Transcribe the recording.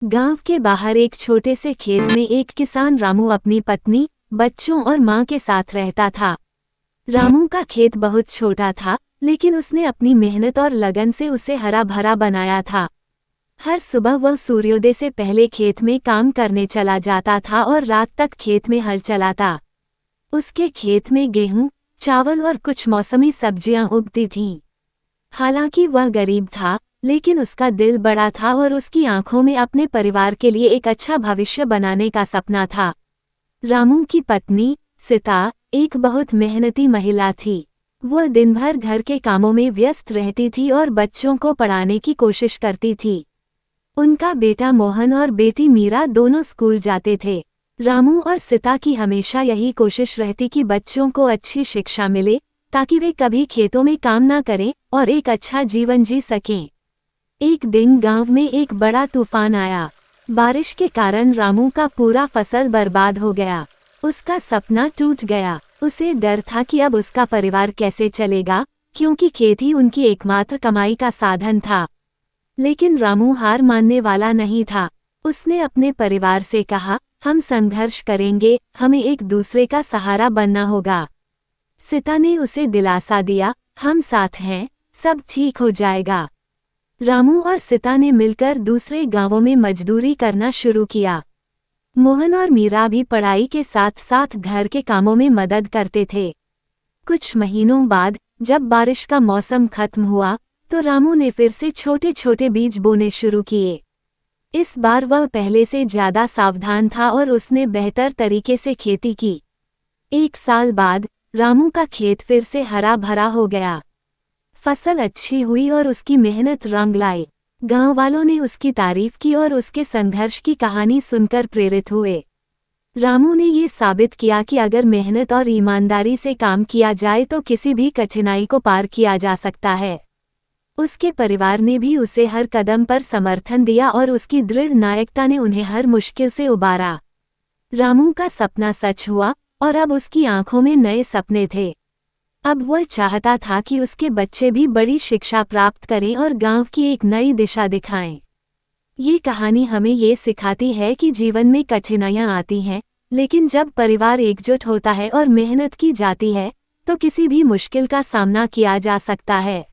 गांव के बाहर एक छोटे से खेत में एक किसान रामू अपनी पत्नी, बच्चों और मां के साथ रहता था। रामू का खेत बहुत छोटा था, लेकिन उसने अपनी मेहनत और लगन से उसे हरा भरा बनाया था। हर सुबह वह सूर्योदय से पहले खेत में काम करने चला जाता था और रात तक खेत में हल चलाता। उसके खेत में गेहूं, चावल और कुछ मौसमी सब्जियां उगती थीं। हालांकि वह गरीब था, लेकिन उसका दिल बड़ा था और उसकी आंखों में अपने परिवार के लिए एक अच्छा भविष्य बनाने का सपना था। रामू की पत्नी, सीता, एक बहुत मेहनती महिला थी। वह दिन भर घर के कामों में व्यस्त रहती थी और बच्चों को पढ़ाने की कोशिश करती थी। उनका बेटा मोहन और बेटी मीरा दोनों स्कूल जाते थे। रामू और सीता की हमेशा यही कोशिश रहती कि बच्चों को अच्छी शिक्षा मिले, ताकि वे कभी खेतों में काम ना करें और एक अच्छा जीवन जी सकें। एक दिन गांव में एक बड़ा तूफान आया। बारिश के कारण रामू का पूरा फसल बर्बाद हो गया। उसका सपना टूट गया। उसे डर था कि अब उसका परिवार कैसे चलेगा, क्योंकि खेती उनकी एकमात्र कमाई का साधन था। लेकिन रामू हार मानने वाला नहीं था। उसने अपने परिवार से कहा, हम संघर्ष करेंगे, हमें एक दूसरे का सहारा बनना होगा। सीता ने उसे दिलासा दिया, हम साथ हैं, सब ठीक हो जाएगा। रामू और सीता ने मिलकर दूसरे गांवों में मजदूरी करना शुरू किया। मोहन और मीरा भी पढ़ाई के साथ साथ घर के कामों में मदद करते थे। कुछ महीनों बाद, जब बारिश का मौसम खत्म हुआ, तो रामू ने फिर से छोटे छोटे बीज बोने शुरू किए। इस बार वह पहले से ज्यादा सावधान था और उसने बेहतर तरीके से खेती की। एक साल बाद रामू का खेत फिर से हरा भरा हो गया। फसल अच्छी हुई और उसकी मेहनत रंग लाई। गांव वालों ने उसकी तारीफ की और उसके संघर्ष की कहानी सुनकर प्रेरित हुए। रामू ने ये साबित किया कि अगर मेहनत और ईमानदारी से काम किया जाए तो किसी भी कठिनाई को पार किया जा सकता है। उसके परिवार ने भी उसे हर कदम पर समर्थन दिया और उसकी दृढ़ नायकता ने उन्हें हर मुश्किल से उबारा। रामू का सपना सच हुआ और अब उसकी आंखों में नए सपने थे। अब वह चाहता था कि उसके बच्चे भी बड़ी शिक्षा प्राप्त करें और गांव की एक नई दिशा दिखाएं। ये कहानी हमें ये सिखाती है कि जीवन में कठिनाइयां आती हैं, लेकिन जब परिवार एकजुट होता है और मेहनत की जाती है, तो किसी भी मुश्किल का सामना किया जा सकता है।